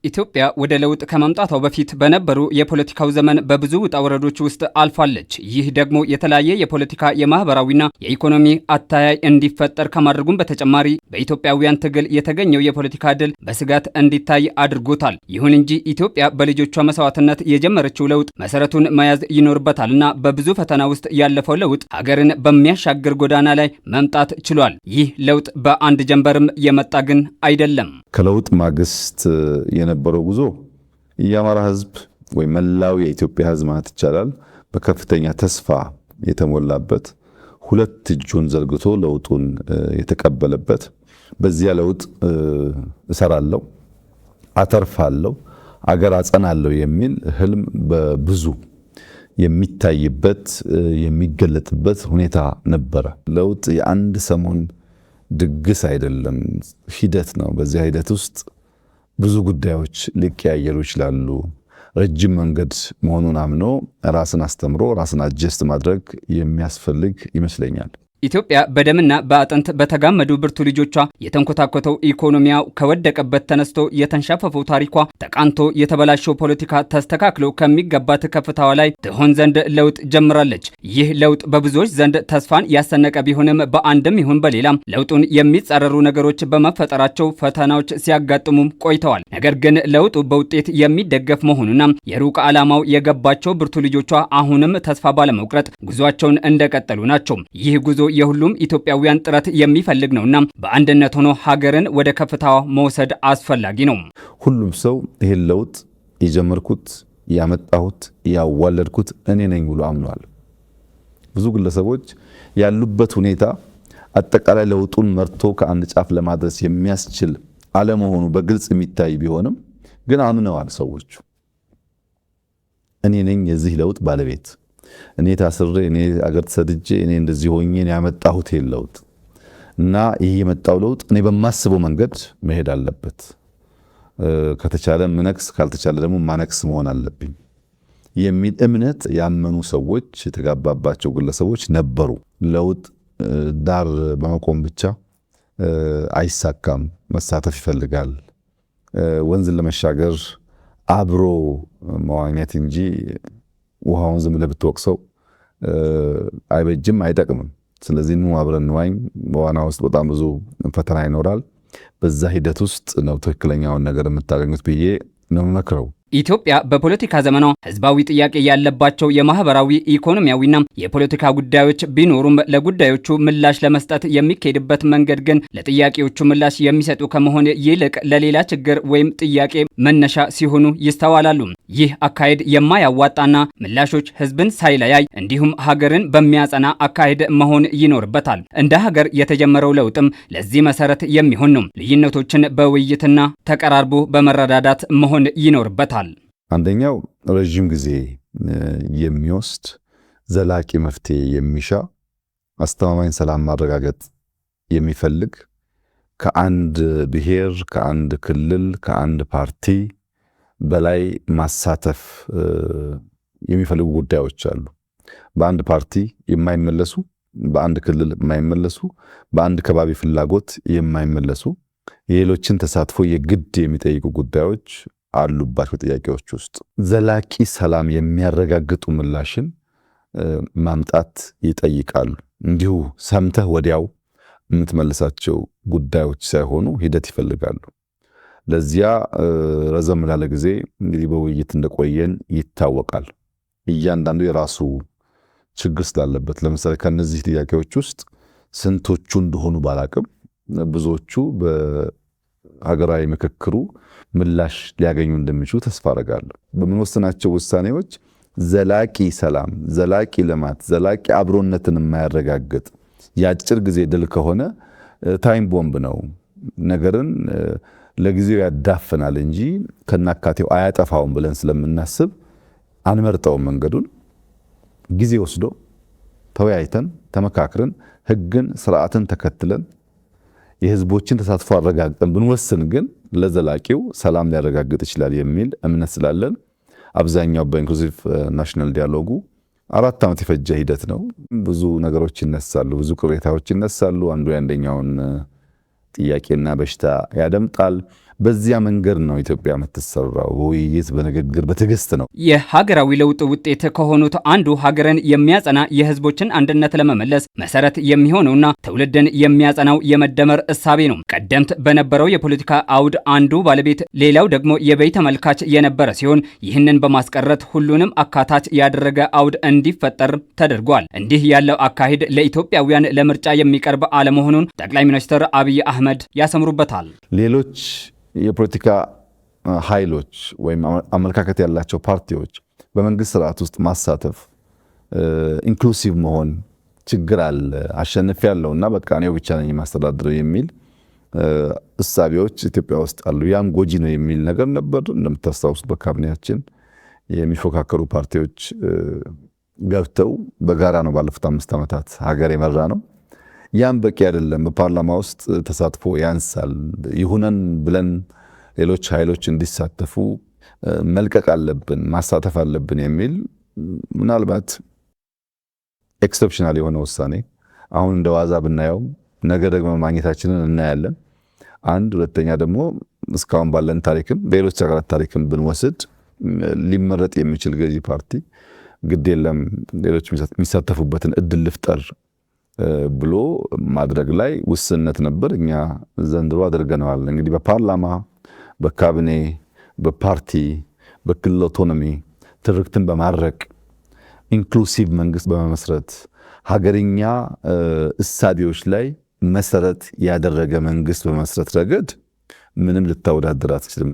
ኢትዮጵያ ወደ ለውጥ ከመምጣቷ በፊት በነበሩ የፖለቲካው ዘመን በብዙ ውጣ ውረዶች ውስጥ አልፋለች። ይህ ደግሞ የተለያየ የፖለቲካ የማህበራዊና የኢኮኖሚ አተያይ እንዲፈጠር ከማድረጉም በተጨማሪ በኢትዮጵያውያን ትግል የተገኘው የፖለቲካ ድል በስጋት እንዲታይ አድርጎታል። ይሁን እንጂ ኢትዮጵያ በልጆቿ መስዋዕትነት የጀመረችው ለውጥ መሰረቱን መያዝ ይኖርበታልና በብዙ ፈተና ውስጥ ያለፈው ለውጥ ሀገርን በሚያሻግር ጎዳና ላይ መምጣት ችሏል። ይህ ለውጥ በአንድ ጀንበርም የመጣ ግን አይደለም። ከለውጥ ማግስት የነበረው ጉዞ የአማራ ህዝብ ወይ መላው የኢትዮጵያ ህዝብ ማለት ይቻላል በከፍተኛ ተስፋ የተሞላበት ሁለት እጁን ዘርግቶ ለውጡን የተቀበለበት በዚያ ለውጥ እሰራለሁ፣ አተርፋለሁ፣ አገር አጸናለሁ የሚል ህልም በብዙ የሚታይበት የሚገለጥበት ሁኔታ ነበረ። ለውጥ የአንድ ሰሞን ድግስ አይደለም፣ ሂደት ነው። በዚያ ሂደት ውስጥ ብዙ ጉዳዮች ሊቀያየሩ ይችላሉ። ረጅም መንገድ መሆኑን አምኖ ራስን አስተምሮ ራስን አጀስት ማድረግ የሚያስፈልግ ይመስለኛል። ኢትዮጵያ በደምና በአጥንት በተጋመዱ ብርቱ ልጆቿ የተንኮታኮተው ኢኮኖሚያው ከወደቀበት ተነስቶ የተንሻፈፈው ታሪኳ ተቃንቶ የተበላሸው ፖለቲካ ተስተካክሎ ከሚገባት ከፍታዋ ላይ ትሆን ዘንድ ለውጥ ጀምራለች። ይህ ለውጥ በብዙዎች ዘንድ ተስፋን ያሰነቀ ቢሆንም በአንድም ይሁን በሌላም ለውጡን የሚጻረሩ ነገሮች በመፈጠራቸው ፈተናዎች ሲያጋጥሙም ቆይተዋል። ነገር ግን ለውጡ በውጤት የሚደገፍ መሆኑና የሩቅ ዓላማው የገባቸው ብርቱ ልጆቿ አሁንም ተስፋ ባለመቁረጥ ጉዟቸውን እንደቀጠሉ ናቸው። ይህ ጉዞ የሁሉም ኢትዮጵያውያን ጥረት የሚፈልግ ነውና በአንድነት ሆኖ ሀገርን ወደ ከፍታዋ መውሰድ አስፈላጊ ነው። ሁሉም ሰው ይሄን ለውጥ የጀመርኩት ያመጣሁት ያዋለድኩት እኔ ነኝ ብሎ አምኗል። ብዙ ግለሰቦች ያሉበት ሁኔታ አጠቃላይ ለውጡን መርቶ ከአንድ ጫፍ ለማድረስ የሚያስችል አለመሆኑ በግልጽ የሚታይ ቢሆንም ግን አምነዋል። ሰዎቹ እኔ ነኝ የዚህ ለውጥ ባለቤት፣ እኔ ታስሬ እኔ አገር ተሰድጄ እኔ እንደዚህ ሆኜ ያመጣሁት ለውጥ እና ይሄ የመጣው ለውጥ እኔ በማስበው መንገድ መሄድ አለበት። ከተቻለ ምነክስ ካልተቻለ ደግሞ ማነክስ መሆን አለብኝ የሚል እምነት ያመኑ ሰዎች የተጋባባቸው ግለሰቦች ነበሩ። ለውጥ ዳር በመቆም ብቻ አይሳካም፣ መሳተፍ ይፈልጋል። ወንዝን ለመሻገር አብሮ መዋኘት እንጂ ውሃውን ዝም ብለህ ብትወቅሰው አይበጅም፣ አይጠቅምም። ስለዚህ ኑ አብረን እንዋኝ። በዋና ውስጥ በጣም ብዙ ፈተና ይኖራል። በዛ ሂደት ውስጥ ነው ትክክለኛውን ነገር የምታገኙት ብዬ ነው የምመክረው። ኢትዮጵያ በፖለቲካ ዘመኗ ህዝባዊ ጥያቄ ያለባቸው የማህበራዊ ኢኮኖሚያዊና የፖለቲካ ጉዳዮች ቢኖሩም ለጉዳዮቹ ምላሽ ለመስጠት የሚካሄድበት መንገድ ግን ለጥያቄዎቹ ምላሽ የሚሰጡ ከመሆን ይልቅ ለሌላ ችግር ወይም ጥያቄ መነሻ ሲሆኑ ይስተዋላሉ። ይህ አካሄድ የማያዋጣና ምላሾች ህዝብን ሳይለያይ እንዲሁም ሀገርን በሚያጸና አካሄድ መሆን ይኖርበታል። እንደ ሀገር የተጀመረው ለውጥም ለዚህ መሰረት የሚሆን ነው። ልዩነቶችን በውይይትና ተቀራርቦ በመረዳዳት መሆን ይኖርበታል። አንደኛው ረጅም ጊዜ የሚወስድ ዘላቂ መፍትሄ የሚሻ አስተማማኝ ሰላም ማረጋገጥ የሚፈልግ ከአንድ ብሔር፣ ከአንድ ክልል፣ ከአንድ ፓርቲ በላይ ማሳተፍ የሚፈልጉ ጉዳዮች አሉ። በአንድ ፓርቲ የማይመለሱ፣ በአንድ ክልል የማይመለሱ፣ በአንድ ከባቢ ፍላጎት የማይመለሱ የሌሎችን ተሳትፎ የግድ የሚጠይቁ ጉዳዮች አሉባቸው። ጥያቄዎች ውስጥ ዘላቂ ሰላም የሚያረጋግጡ ምላሽን ማምጣት ይጠይቃሉ። እንዲሁ ሰምተህ ወዲያው የምትመልሳቸው ጉዳዮች ሳይሆኑ ሂደት ይፈልጋሉ። ለዚያ ረዘም ላለ ጊዜ እንግዲህ በውይይት እንደቆየን ይታወቃል። እያንዳንዱ የራሱ ችግር ስላለበት፣ ለምሳሌ ከነዚህ ጥያቄዎች ውስጥ ስንቶቹ እንደሆኑ ባላቅም ብዙዎቹ በሀገራዊ ምክክሩ ምላሽ ሊያገኙ እንደሚችሉ ተስፋ አደርጋለሁ። በምንወስናቸው ውሳኔዎች ዘላቂ ሰላም፣ ዘላቂ ልማት፣ ዘላቂ አብሮነትን የማያረጋግጥ የአጭር ጊዜ ድል ከሆነ ታይም ቦምብ ነው። ነገርን ለጊዜው ያዳፍናል እንጂ ከናካቴው አያጠፋውም ብለን ስለምናስብ አንመርጠውም። መንገዱን ጊዜ ወስዶ ተወያይተን ተመካክረን ሕግን ስርዓትን ተከትለን የህዝቦችን ተሳትፎ አረጋግጠን ብንወስን ግን ለዘላቂው ሰላም ሊያረጋግጥ ይችላል የሚል እምነት ስላለን አብዛኛው በኢንክሉሲቭ ናሽናል ዲያሎጉ 4 ዓመት የፈጀ ሂደት ነው። ብዙ ነገሮች ይነሳሉ፣ ብዙ ቅሬታዎች ይነሳሉ። አንዱ ያንደኛውን ጥያቄና በሽታ ያደምጣል። በዚያ መንገድ ነው ኢትዮጵያ የምትሰራው፣ በውይይት በንግግር በትዕግስት ነው። የሀገራዊ ለውጥ ውጤት ከሆኑት አንዱ ሀገርን የሚያጸና የህዝቦችን አንድነት ለመመለስ መሰረት የሚሆነውና ትውልድን የሚያጸናው የመደመር እሳቤ ነው። ቀደምት በነበረው የፖለቲካ አውድ አንዱ ባለቤት ሌላው ደግሞ የበይ ተመልካች የነበረ ሲሆን ይህንን በማስቀረት ሁሉንም አካታች ያደረገ አውድ እንዲፈጠር ተደርጓል። እንዲህ ያለው አካሄድ ለኢትዮጵያውያን ለምርጫ የሚቀርብ አለመሆኑን ጠቅላይ ሚኒስትር አብይ አህመድ ያሰምሩበታል። ሌሎች የፖለቲካ ኃይሎች ወይም አመለካከት ያላቸው ፓርቲዎች በመንግስት ስርዓት ውስጥ ማሳተፍ ኢንክሉሲቭ መሆን ችግር አለ፣ አሸንፍ ያለውና በቃ እኔው ብቻ ነኝ ማስተዳድረው የሚል እሳቤዎች ኢትዮጵያ ውስጥ አሉ። ያም ጎጂ ነው የሚል ነገር ነበር። እንደምታስታውሱ በካቢኔያችን የሚፎካከሩ ፓርቲዎች ገብተው በጋራ ነው ባለፉት 5 ዓመታት ሀገር የመራ ነው። ያም በቂ አይደለም። በፓርላማ ውስጥ ተሳትፎ ያንሳል። ይሁነን ብለን ሌሎች ኃይሎች እንዲሳተፉ መልቀቅ አለብን፣ ማሳተፍ አለብን የሚል ምናልባት ኤክሰፕሽናል የሆነ ውሳኔ አሁን እንደ ዋዛ ብናየው ነገ ደግሞ ማግኘታችንን እናያለን። አንድ ሁለተኛ ደግሞ እስካሁን ባለን ታሪክም በሌሎች ሀገራት ታሪክም ብንወስድ ሊመረጥ የሚችል ገዢ ፓርቲ ግድ የለም ሌሎች የሚሳተፉበትን እድል ልፍጠር ብሎ ማድረግ ላይ ውስንነት ነበር። እኛ ዘንድሮ አድርገናል። እንግዲህ በፓርላማ፣ በካቢኔ፣ በፓርቲ፣ በክልል አውቶኖሚ ትርክትን በማድረቅ ኢንክሉሲቭ መንግስት በመመስረት ሀገርኛ እሳቤዎች ላይ መሰረት ያደረገ መንግስት በመመስረት ረገድ ምንም ልታወዳድር አትችልም።